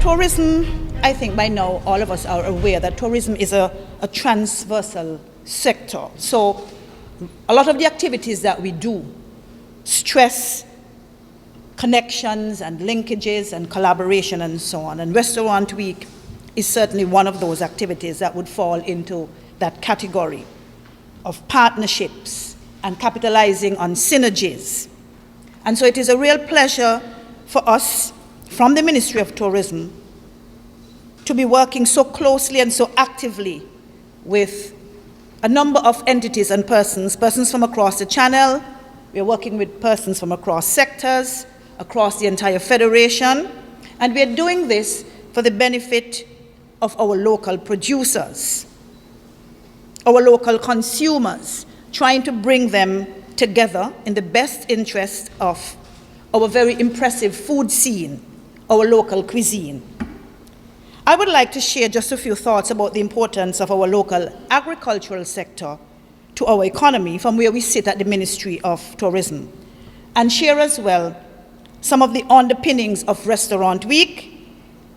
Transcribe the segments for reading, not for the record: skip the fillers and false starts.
tourism, I think by now all of us are aware that tourism is a transversal sector. So a lot of the activities that we do stress connections and linkages and collaboration and so on. And Restaurant Week is certainly one of those activities that would fall into that category of partnerships and capitalizing on synergies. And so it is a real pleasure for us from the Ministry of Tourism to be working so closely and so actively with a number of entities and persons from across the channel. We are working with persons from across sectors, across the entire federation, and we are doing this for the benefit of our local producers, our local consumers, trying to bring them together in the best interest of our very impressive food scene, our local cuisine. I would like to share just a few thoughts about the importance of our local agricultural sector to our economy from where we sit at the Ministry of Tourism, and share as well some of the underpinnings of Restaurant Week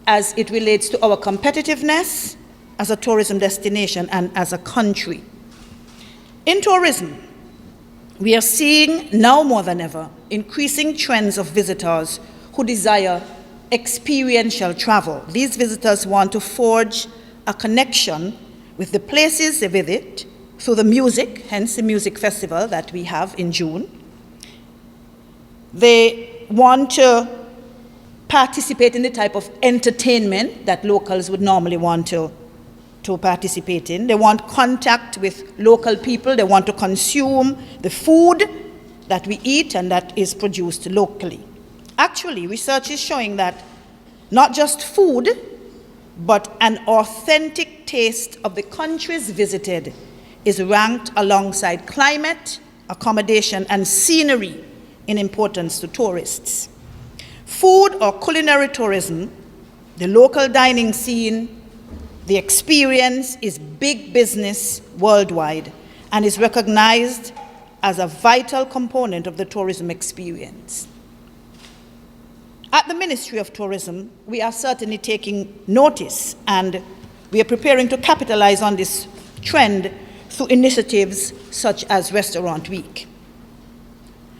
as it relates to our competitiveness as a tourism destination and as a country. In tourism, we are seeing now more than ever increasing trends of visitors who desire experiential travel. These visitors want to forge a connection with the places they visit through the music, hence the music festival that we have in June. They want to participate in the type of entertainment that locals would normally want to participate in. They want contact with local people. They want to consume the food that we eat and that is produced locally. Actually, research is showing that not just food, but an authentic taste of the countries visited is ranked alongside climate, accommodation, and scenery in importance to tourists. Food or culinary tourism, the local dining scene, the experience is big business worldwide and is recognized as a vital component of the tourism experience. At the Ministry of Tourism, we are certainly taking notice, and we are preparing to capitalize on this trend through initiatives such as Restaurant Week.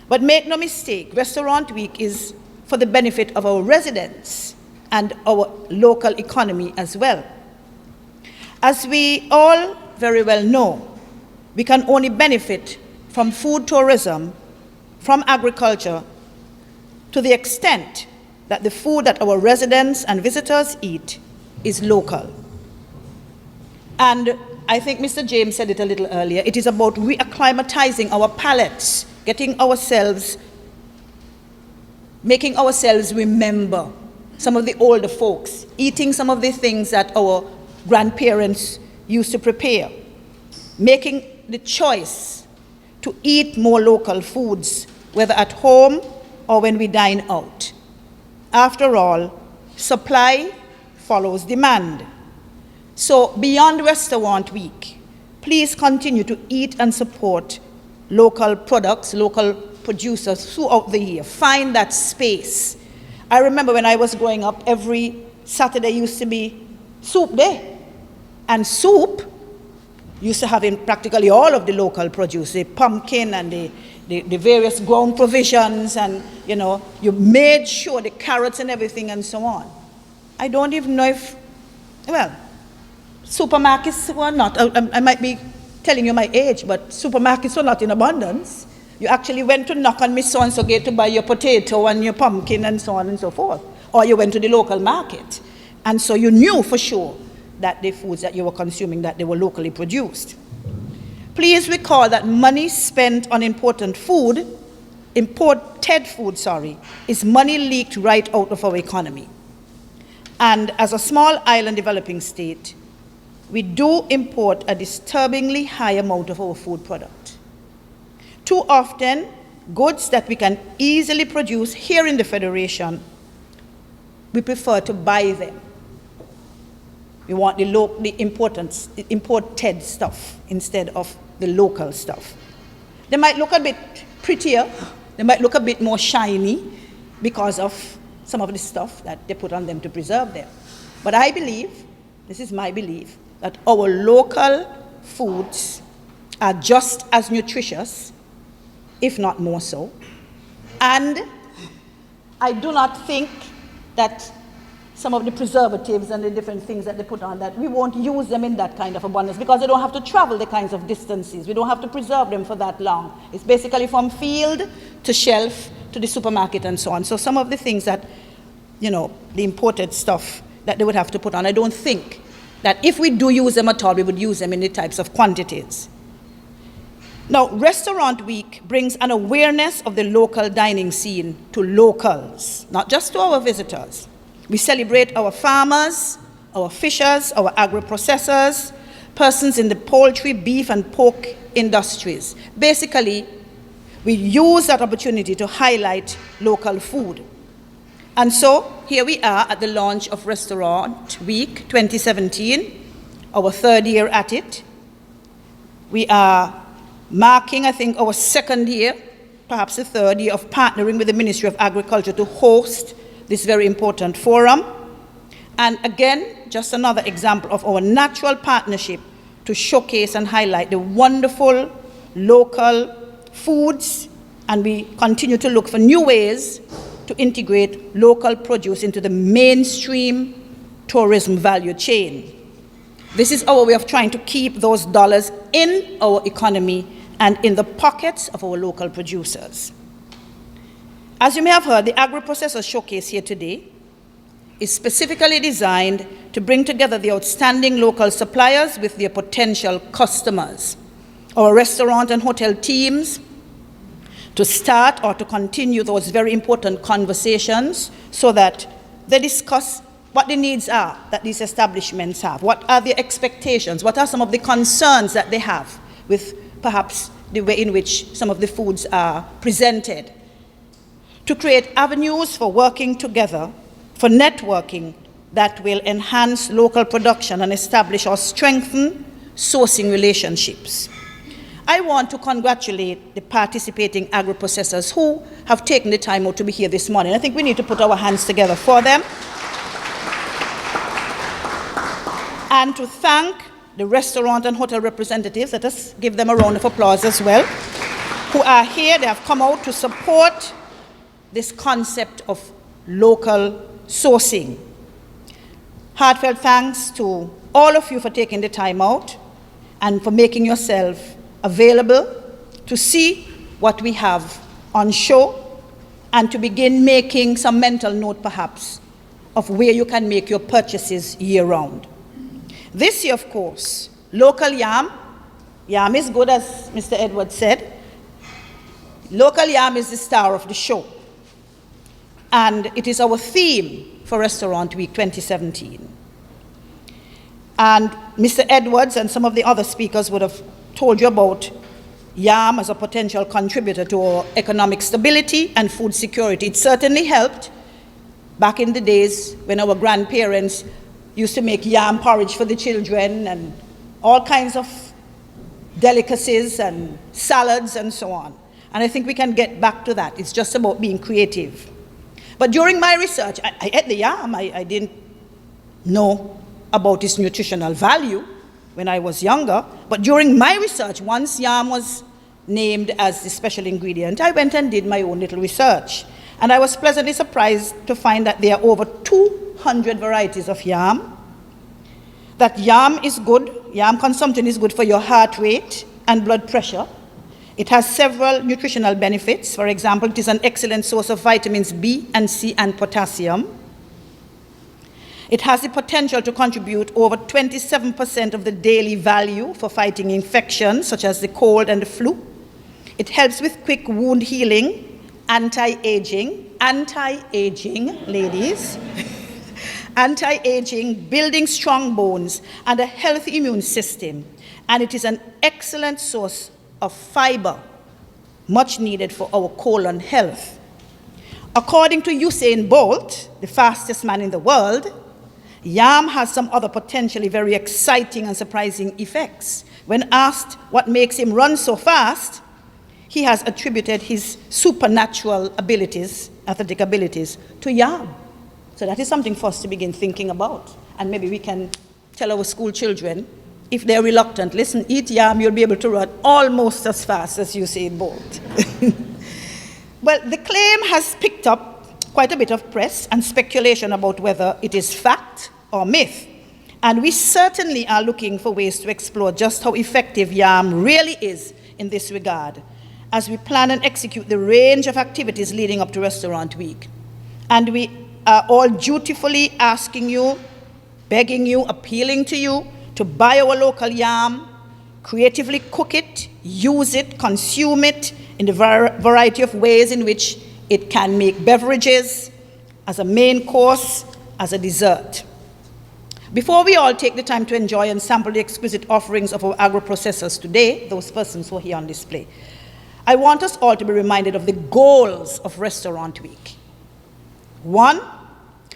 But make no mistake, Restaurant Week is for the benefit of our residents and our local economy as well. As we all very well know, we can only benefit from food tourism, from agriculture, to the extent that the food that our residents and visitors eat is local. And I think Mr. James said it a little earlier, it is about reacclimatizing our palates, making ourselves remember some of the older folks, eating some of the things that our grandparents used to prepare, making the choice to eat more local foods, whether at home or when we dine out. After all, supply follows demand. So beyond Restaurant Week, please continue to eat and support local products, local producers throughout the year. Find that space. I remember when I was growing up, every Saturday used to be soup day. And soup used to have in practically all of the local produce, the pumpkin and the various ground provisions, and you made sure the carrots and everything and so on. I don't even know if, supermarkets were not, I might be telling you my age, but supermarkets were not in abundance. You actually went to knock on Miss So-and-so gate to buy your potato and your pumpkin and so on and so forth. Or you went to the local market. And so you knew for sure that the foods that you were consuming, that they were locally produced. Please recall that money spent on imported food, is money leaked right out of our economy. And as a small island developing state, we do import a disturbingly high amount of our food product. Too often, goods that we can easily produce here in the Federation, we prefer to buy them. We want the imported stuff instead of the local stuff. They might look a bit prettier, they might look a bit more shiny because of some of the stuff that they put on them to preserve them. But I believe, this is my belief, that our local foods are just as nutritious, if not more so. And I do not think that some of the preservatives and the different things that they put on, that we won't use them in that kind of abundance because they don't have to travel the kinds of distances. We don't have to preserve them for that long. It's basically from field to shelf to the supermarket and so on. So some of the things that, the imported stuff that they would have to put on, I don't think that if we do use them at all, we would use them in the types of quantities. Now, Restaurant Week brings an awareness of the local dining scene to locals, not just to our visitors. We celebrate our farmers, our fishers, our agro-processors, persons in the poultry, beef, and pork industries. Basically, we use that opportunity to highlight local food. And so, here we are at the launch of Restaurant Week 2017, our third year at it. We are marking, I think, our second year, perhaps the third year, of partnering with the Ministry of Agriculture to host this very important forum. And again, just another example of our natural partnership to showcase and highlight the wonderful local foods, and we continue to look for new ways to integrate local produce into the mainstream tourism value chain. This is our way of trying to keep those dollars in our economy and in the pockets of our local producers. As you may have heard, the agro-processor showcase here today is specifically designed to bring together the outstanding local suppliers with their potential customers. Our restaurant and hotel teams to start or to continue those very important conversations so that they discuss what the needs are that these establishments have. What are their expectations? What are some of the concerns that they have with perhaps the way in which some of the foods are presented? To create avenues for working together, for networking that will enhance local production and establish or strengthen sourcing relationships. I want to congratulate the participating agro-processors who have taken the time out to be here this morning. I think we need to put our hands together for them. And to thank the restaurant and hotel representatives, let us give them a round of applause as well, who are here. They have come out to support this concept of local sourcing. Heartfelt thanks to all of you for taking the time out and for making yourself available to see what we have on show and to begin making some mental note perhaps of where you can make your purchases year-round. This year, of course, local yam. Yam is good, as Mr. Edwards said. Local yam is the star of the show. And it is our theme for Restaurant Week 2017. And Mr. Edwards and some of the other speakers would have told you about yam as a potential contributor to our economic stability and food security. It certainly helped back in the days when our grandparents used to make yam porridge for the children and all kinds of delicacies and salads and so on. And I think we can get back to that. It's just about being creative. But during my research, I ate the yam. I didn't know about its nutritional value when I was younger. But during my research, once yam was named as the special ingredient, I went and did my own little research. And I was pleasantly surprised to find that there are over 200 varieties of yam. That yam is good, yam consumption is good for your heart rate and blood pressure. It has several nutritional benefits. For example, it is an excellent source of vitamins B and C and potassium. It has the potential to contribute over 27% of the daily value for fighting infections such as the cold and the flu. It helps with quick wound healing, anti-aging, ladies, anti-aging, building strong bones, and a healthy immune system. And it is an excellent source of fiber, much needed for our colon health. According to Usain Bolt, the fastest man in the world, yam has some other potentially very exciting and surprising effects. When asked what makes him run so fast, he has attributed his supernatural abilities, athletic abilities, to yam. So that is something for us to begin thinking about. and maybe we can tell our school children, if they're reluctant, listen, eat yam, you'll be able to run almost as fast as Usain Bolt. Well, the claim has picked up quite a bit of press and speculation about whether it is fact or myth. And we certainly are looking for ways to explore just how effective yam really is in this regard, as we plan and execute the range of activities leading up to Restaurant Week. And we are all dutifully asking you, begging you, appealing to you to buy our local yam, creatively cook it, use it, consume it in the variety of ways in which it can make beverages, as a main course, as a dessert. Before we all take the time to enjoy and sample the exquisite offerings of our agro-processors today, those persons who are here on display, I want us all to be reminded of the goals of Restaurant Week. 1,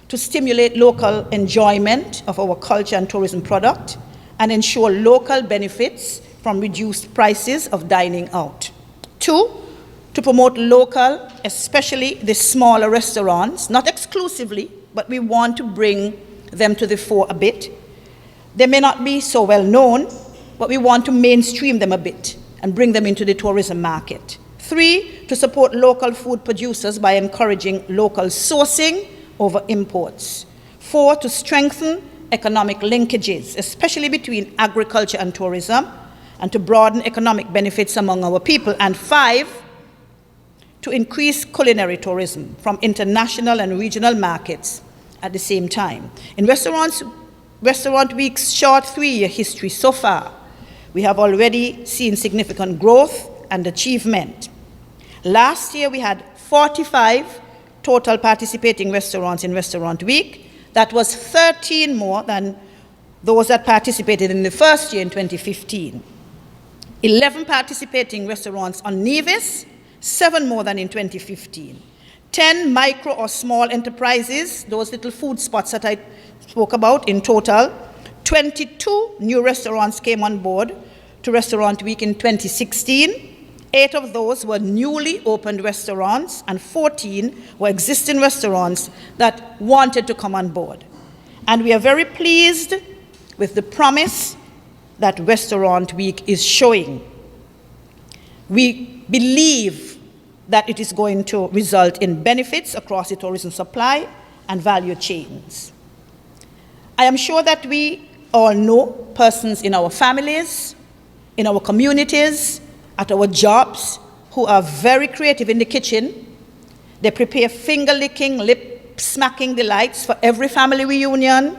to stimulate local enjoyment of our culture and tourism product and ensure local benefits from reduced prices of dining out. 2, to promote local, especially the smaller restaurants, not exclusively, but we want to bring them to the fore a bit. They may not be so well known, but we want to mainstream them a bit and bring them into the tourism market. 3, to support local food producers by encouraging local sourcing over imports. 4, to strengthen economic linkages, especially between agriculture and tourism, and to broaden economic benefits among our people. And 5, to increase culinary tourism from international and regional markets at the same time. In Restaurant Week's short 3-year history so far, we have already seen significant growth and achievement. Last year, we had 45 total participating restaurants in Restaurant Week. That was 13 more than those that participated in the first year in 2015. 11 participating restaurants on Nevis, 7 more than in 2015. 10 micro or small enterprises, those little food spots that I spoke about in total. 22 new restaurants came on board to Restaurant Week in 2016. 8 of those were newly opened restaurants, and 14 were existing restaurants that wanted to come on board. And we are very pleased with the promise that Restaurant Week is showing. We believe that it is going to result in benefits across the tourism supply and value chains. I am sure that we all know persons in our families, in our communities, at our jobs, who are very creative in the kitchen. They prepare finger-licking, lip-smacking delights for every family reunion,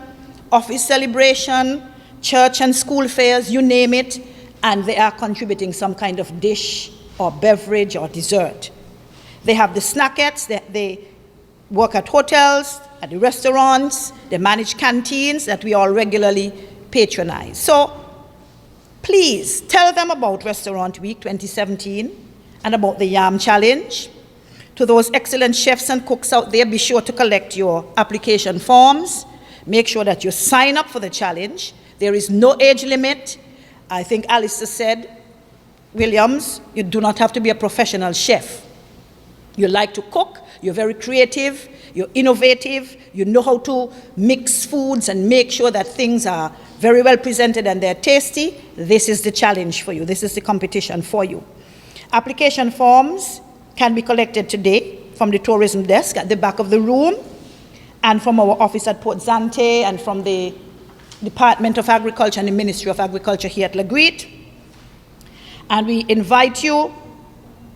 office celebration, church and school fairs, you name it, and they are contributing some kind of dish or beverage or dessert. They have the snackettes, they work at hotels, at the restaurants, they manage canteens that we all regularly patronize. So please tell them about Restaurant Week 2017 and about the Yam Challenge. To those excellent chefs and cooks out there, be sure to collect your application forms. Make sure that you sign up for the challenge. There is no age limit. I think Alistair said, Williams, you do not have to be a professional chef. You like to cook, you're very creative, you're innovative, you know how to mix foods and make sure that things are very well presented and they're tasty. This is the challenge for you. This is the competition for you. Application forms can be collected today from the tourism desk at the back of the room, and from our office at Port Zante, and from the Department of Agriculture and the Ministry of Agriculture here at Lagreet. And we invite you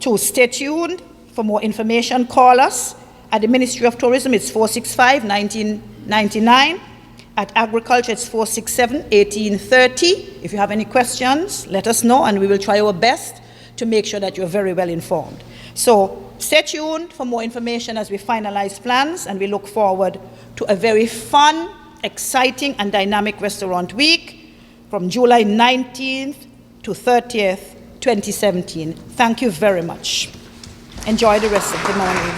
to stay tuned. For more information, call us at the Ministry of Tourism. It's 465-1999. At Agriculture, it's 467-1830. If you have any questions, let us know, and we will try our best to make sure that you're very well informed. So stay tuned for more information as we finalize plans, and we look forward to a very fun, exciting, and dynamic Restaurant Week from July 19th to 30th, 2017. Thank you very much. Enjoy the rest of the morning.